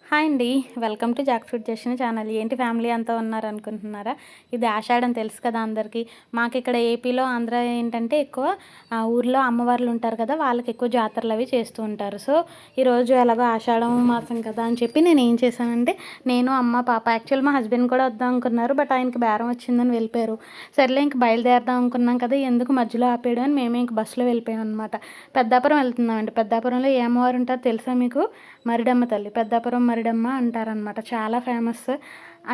Hi అండి. Welcome to Jack fruit Jashan channel. ఏంటి family అంతా ఉన్నారనుకుంటున్నారా? ఇది ఆషాఢం తెలుసు కదా అందరికీ. మాకిక్కడ ఏపీలో, ఆంధ్ర ఏంటంటే ఎక్కువ ఊర్లో అమ్మవార్లు ఉంటారు కదా, వాళ్ళకి ఎక్కువ జాతరలు అవి చేస్తూ ఉంటారు. సో ఈరోజు ఎలాగో ఆషాఢం మాసం కదా అని చెప్పి నేను ఏం చేశానంటే, నేను అమ్మ పాప, యాక్చువల్ మా హస్బెండ్ కూడా వద్దాం అనుకున్నారు, బట్ ఆయనకి బేరం వచ్చిందని వెళ్ళిపోయారు. సర్లే ఇంక బయలుదేరదాం అనుకున్నాం కదా, ఎందుకు మధ్యలో ఆపేయడం అని మేమే ఇంక బస్సులో వెళ్ళిపోయాం అనమాట. పెద్దాపురం వెళ్తున్నామండి. పెద్దాపురంలో ఏ అమ్మవారు ఉంటారో తెలుసా మీకు? మరిడమ్మ తల్లి. పెద్దాపురం మరిడమ్మ అంటారనమాట. చాలా ఫేమస్.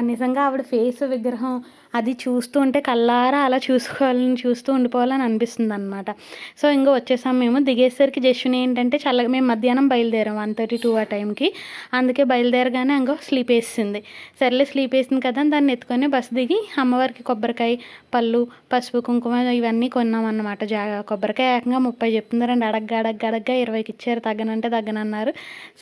నిజంగా ఆవిడ ఫేస్ విగ్రహం అది చూస్తూ ఉంటే కళ్ళారా అలా చూస్తూ ఉండిపోవాలని అనిపిస్తుంది అనమాట. సో ఇంకా వచ్చేసాం మేము. దిగేసరికి జస్విని ఏంటంటే చల్లగా, మేము మధ్యాహ్నం బయలుదేరాం 1:32 ఆ టైంకి. అందుకే బయలుదేరగానే ఇంకో స్లీప్ వేసింది. సర్లే స్లీప్ వేసింది కదా అని దాన్ని ఎత్తుకొని బస్సు దిగి అమ్మవారికి కొబ్బరికాయ, పళ్ళు, పసుపు, కుంకుమ ఇవన్నీ కొన్నాం అన్నమాట. కొబ్బరికాయ ఏకంగా 30 చెప్తున్నారండి. అడగ్గా 20కి ఇచ్చారు. తగ్గనంటే తగ్గనన్నారు.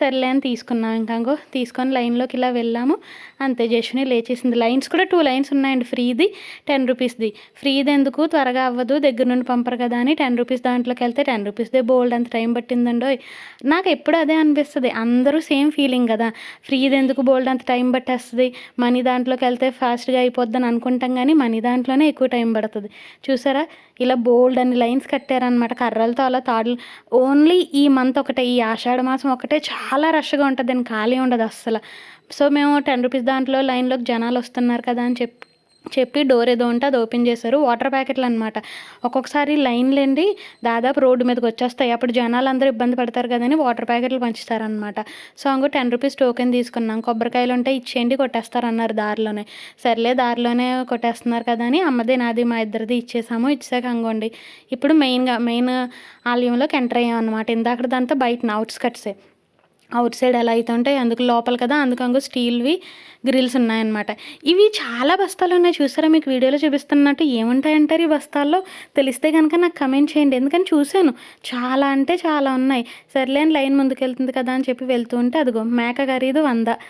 సర్లే అని తీసుకున్నాం. ఇంకాగో తీసుకొని లైన్లోకి ఇలా వెళ్ళాము. అంతే, జస్విని లేచేసింది. లైన్స్ కూడా 2 లైన్స్ ఉన్నాయండి. ఫ్రీది, 10 రూపీస్ది. ఫ్రీది ఎందుకు, త్వరగా అవ్వదు, దగ్గర నుండి పంపరు కదా అని 10 రూపీస్ దాంట్లోకి వెళ్తే 10 రూపీస్దే బోల్డ్ అంత టైం పట్టిందండో. నాకు ఎప్పుడు అదే అనిపిస్తుంది, అందరూ సేమ్ ఫీలింగ్ కదా, ఫ్రీది ఎందుకు బోల్డ్ అంత టైం పట్టేస్తుంది, మనీ దాంట్లోకి వెళ్తే ఫాస్ట్గా అయిపోద్దని అనుకుంటాం, కానీ మనీ దాంట్లోనే ఎక్కువ టైం పడుతుంది. చూసారా, ఇలా బోల్డ్ అని లైన్స్ కట్టారనమాట కర్రలతో, అలా తాడులు. ఓన్లీ ఈ మంత్ ఒకటే, ఈ ఆషాఢ మాసం ఒకటే చాలా రష్గా ఉంటుంది, దాన్ని ఖాళీ ఉండదు అస్సలు. సో మేము 10 రూపీస్ దాంట్లో లైన్లోకి జనాలు వస్తున్నారు కదా అని చెప్పి డోర్ ఏదో ఉంటే అది ఓపెన్ చేశారు. వాటర్ ప్యాకెట్లు అనమాట. ఒక్కొక్కసారి లైన్లేండి దాదాపు రోడ్డు మీదకి వచ్చేస్తాయి. అప్పుడు జనాలు అందరూ ఇబ్బంది పడతారు కదని వాటర్ ప్యాకెట్లు పంచుతారనమాట. సో ఇంకో 10 రూపీస్ టోకెన్ తీసుకున్నాం. కొబ్బరికాయలు ఉంటే ఇచ్చేయండి, కొట్టేస్తారన్నారు దారిలోనే. సర్లే దారిలోనే కొట్టేస్తున్నారు కదా అని అమ్మది నాది మా ఇద్దరిది ఇచ్చేసాము. ఇచ్చాక అంగోండి ఇప్పుడు మెయిన్ ఆలయంలోకి ఎంటర్ అయ్యాం అనమాట. ఇందాక దాంతో బయట అవుట్స్కట్సే, అవుట్ సైడ్ ఎలా అయితే ఉంటాయి అందుకు లోపల కదా, అందుకు స్టీల్వి గ్రిల్స్ ఉన్నాయన్నమాట. ఇవి చాలా బస్తాలు ఉన్నాయి చూసారా, మీకు వీడియోలో చూపిస్తున్నట్టు. ఏముంటాయంటారు ఈ బస్తాల్లో? తెలిస్తే కనుక నాకు కమెంట్ చేయండి, ఎందుకని చూశాను చాలా అంటే చాలా ఉన్నాయి. సర్లే అని లైన్ ముందుకెళ్తుంది కదా అని చెప్పి వెళ్తూ ఉంటే అదిగో మేక ఖరీదు 100.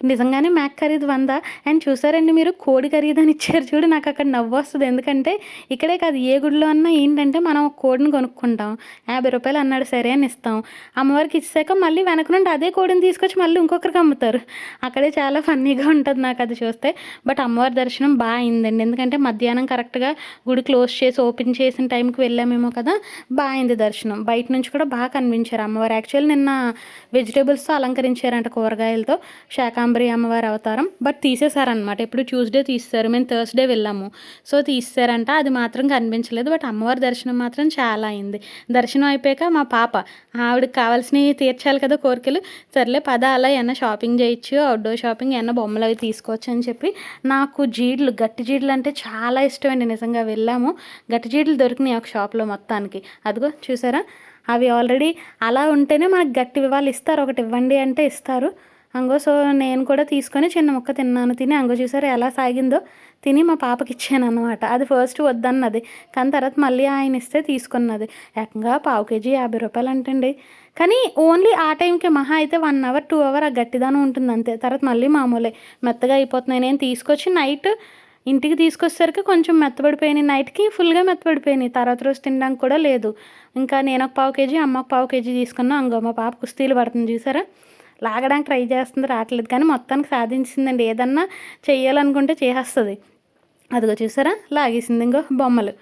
నిజంగానే మేక ఖరీదు 100. అండ్ చూసారండి మీరు, కోడి ఖరీదు అని ఇచ్చారు చూడు. నాకు అక్కడ నవ్వు వస్తుంది, ఎందుకంటే ఇక్కడే కాదు ఏ గుడిలో అన్నా ఏంటంటే మనం ఒక కోడిని కొనుక్కుంటాం, 50 రూపాయలు అన్నాడు సరే అని ఇస్తాం. అమ్మవారికి ఇచ్చాక మళ్ళీ వెనక నుండి అదే కోడిని తీసుకొచ్చి మళ్ళీ ఇంకొకరికి అమ్ముతారు. అక్కడే చాలా ఫన్నీగా ఉంటుంది నాకు అది చూస్తే. బట్ అమ్మవారి దర్శనం బాగా అయిందండి, ఎందుకంటే మధ్యాహ్నం కరెక్ట్గా గుడి క్లోజ్ చేసి ఓపెన్ చేసిన టైంకి వెళ్ళామేమో కదా, బాగా అయింది దర్శనం. బయట నుంచి కూడా బాగా కనిపించారు అమ్మవారు. యాక్చువల్లీ నిన్న వెజిటేబుల్స్తో అలంకరించారంట, కూరగాయలతో, శాకాంబరి అమ్మవారి అవతారం. బట్ తీసేశారనమాట. ఎప్పుడు ట్యూస్డే తీస్తారు, మేము థర్స్డే వెళ్ళాము. సో తీసేశారంట, అది మాత్రం కనిపించలేదు. బట్ అమ్మవారి దర్శనం మాత్రం చాలా అయింది. దర్శనం అయిపోయాక మా పాప, ఆవిడకి కావాల్సినవి తీర్చాలి కదా కోరికలు, సర్లే పద అలా ఏమన్నా షాపింగ్ చేయొచ్చు, అవుట్డోర్ షాపింగ్, ఏమన్నా బొమ్మలు అవి తీసుకోవచ్చు అని చెప్పి. నాకు జీడ్లు, గట్టి జీడ్లు అంటే చాలా ఇష్టం అండి. నిజంగా వెళ్ళాము, గట్టి జీడ్లు దొరికినాయి ఒక షాప్లో మొత్తానికి. అదిగో చూసారా, అవి ఆల్రెడీ అలా ఉంటేనే మనకు గట్టివి వాళ్ళు ఇస్తారు, ఒకటి ఇవ్వండి అంటే ఇస్తారు. అంగో సో నేను కూడా తీసుకొని చిన్న ముక్క తిన్నాను. తిని అంగో చూసారు ఎలా సాగిందో, తిని మా పాపకి ఇచ్చాను అనమాట. అది ఫస్ట్ వద్దన్నది, కానీ తర్వాత మళ్ళీ ఆయన ఇస్తే తీసుకున్నది. ఏకంగా పావు కేజీ 50 రూపాయలు అంటండి. కానీ ఓన్లీ ఆ టైంకి మహా అయితే 1 అవర్ 2 అవర్ ఆ గట్టిదానం ఉంటుంది అంతే. తర్వాత మళ్ళీ మామూలే మెత్తగా అయిపోతున్నాయి. నేను తీసుకొచ్చి నైట్ ఇంటికి తీసుకొచ్చేసరికి కొంచెం మెత్తబడిపోయినాయి, నైట్కి ఫుల్గా మెత్తబడిపోయినాయి. తర్వాత రోజు తినడానికి కూడా లేదు. ఇంకా నేను ఒక పావు కేజీ, అమ్మ ఒక పావు కేజీ తీసుకున్నాను. అంగో మా పాప కుస్తీలు పడుతుంది చూసారా, లాగడానికి ట్రై చేస్తుంది, రావట్లేదు, కానీ మొత్తానికి సాధించిందండి. ఏదన్నా చెయ్యాలనుకుంటే చేసేస్తుంది. అదిగో చూసారా లాగేసింది. ఇంకో బొమ్మలు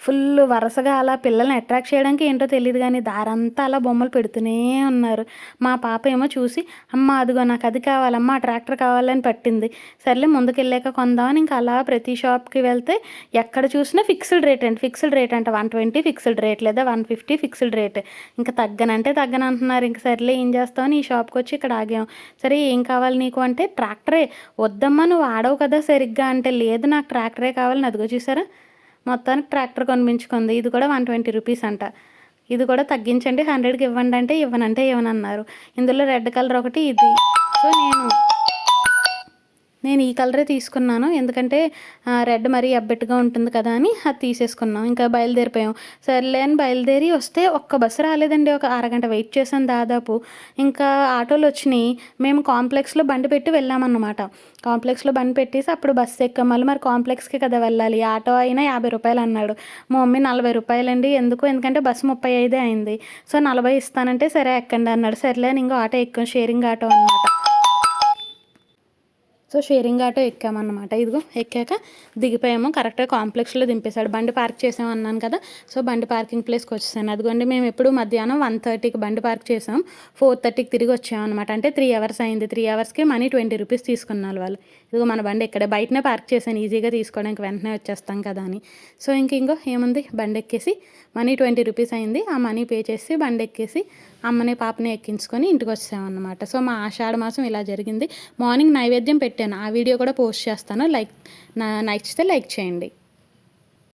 ఫుల్ వరుసగా అలా పిల్లల్ని అట్రాక్ట్ చేయడానికి ఏంటో తెలియదు, కానీ దారంతా అలా బొమ్మలు పెడుతూనే ఉన్నారు. మా పాప ఏమో చూసి, అమ్మ అదిగో నాకు అది కావాలమ్మా, ట్రాక్టర్ కావాలని పట్టింది. సర్లే ముందుకెళ్ళాక కొందామని ఇంకా అలా ప్రతి షాప్కి వెళ్తే ఎక్కడ చూసినా ఫిక్స్డ్ రేట్ అండి. ఫిక్స్డ్ రేట్ అంటే 120 ఫిక్స్డ్ రేట్, లేదా 150 ఫిక్స్డ్ రేట్. ఇంకా తగ్గనంటే తగ్గనంటున్నారు. ఇంక సర్లే ఏం చేస్తామని ఈ షాప్కి వచ్చి ఇక్కడ ఆగాం. సరే ఏం కావాలి నీకు అంటే, ట్రాక్టరే. వద్దమ్మా నువ్వు ఆడవు కదా సరిగ్గా అంటే, లేదు నాకు ట్రాక్టరే కావాలని. అదిగో చూసారా, మొత్తానికి ట్రాక్టర్ కొనిపించుకుంది. ఇది కూడా 120 రూపీస్ అంట. ఇది కూడా తగ్గించండి, 100కి ఇవ్వండి అంటే ఇవ్వనంటే ఇవ్వనన్నారు. ఇందులో రెడ్ కలర్ ఒకటి, ఇది. సో నేను ఈ కలరే తీసుకున్నాను, ఎందుకంటే రెడ్ మరీ అబ్బెట్టుగా ఉంటుంది కదా అని అది తీసేసుకున్నాం. ఇంకా బయలుదేరిపోయాం. సర్లే అని బయలుదేరి వస్తే ఒక్క బస్సు రాలేదండి. ఒక అరగంట వెయిట్ చేశాను దాదాపు. ఇంకా ఆటోలు వచ్చినాయి. మేము కాంప్లెక్స్లో బండి పెట్టి వెళ్ళామన్నమాట. కాంప్లెక్స్లో బండి పెట్టేసి అప్పుడు బస్సు ఎక్కాం. మళ్ళీ మరి కాంప్లెక్స్కి కదా వెళ్ళాలి. ఆటో అయినా 50 రూపాయలు అన్నాడు. మా మమ్మీ 40 రూపాయలండి ఎందుకు, ఎందుకంటే బస్సు 35 అయింది. సో 40 ఇస్తానంటే సరే ఎక్కండి అన్నాడు. సర్లే అని ఇంకో ఆటో ఎక్కాం, షేరింగ్ ఆటో అనమాట. సో షేరింగ్ ఆటో ఎక్కామన్నమాట. ఇదిగో ఎక్కాక దిగిపోయాము. కరెక్ట్‌గా కాంప్లెక్స్‌లో దింపేశాడు. బండి పార్క్ చేసామన్నాను కదా! సో బండి పార్కింగ్ ప్లేస్‌కి వచ్చేసాను. అదిగోండి మేము ఎప్పుడు మధ్యాహ్నం 1:30కి బండి పార్క్ చేసాం. 4:30కి తిరిగి వచ్చామన్నమాట. అంటే 3 అవర్స్ అయింది. 3 అవర్స్‌కి మనీ 20 రూపీస్ తీసుకున్నారు వాళ్ళు. ఇదిగో మన బండి ఇక్కడే బయటనే పార్క్ చేశాను ఈజీగా తీసుకోవడానికి వెంటనే వచ్చేస్తాం కదా అని. సో ఇంకో ఏముంది బండి ఎక్కేసి మనీ 20 రూపీస్ అయింది. ఆ మనీ పే చేసి బండి ఎక్కేసి అమ్మని పాపని ఎక్కించుకొని ఇంటికి వచ్చామన్నమాట. సో మా ఆషాఢ మాసం ఇలా జరిగింది. మార్నింగ్ నైవేద్యం పెట్టాను. ఆ వీడియో కూడా పోస్ట్ చేస్తాను. నచ్చితే లైక్ చేయండి.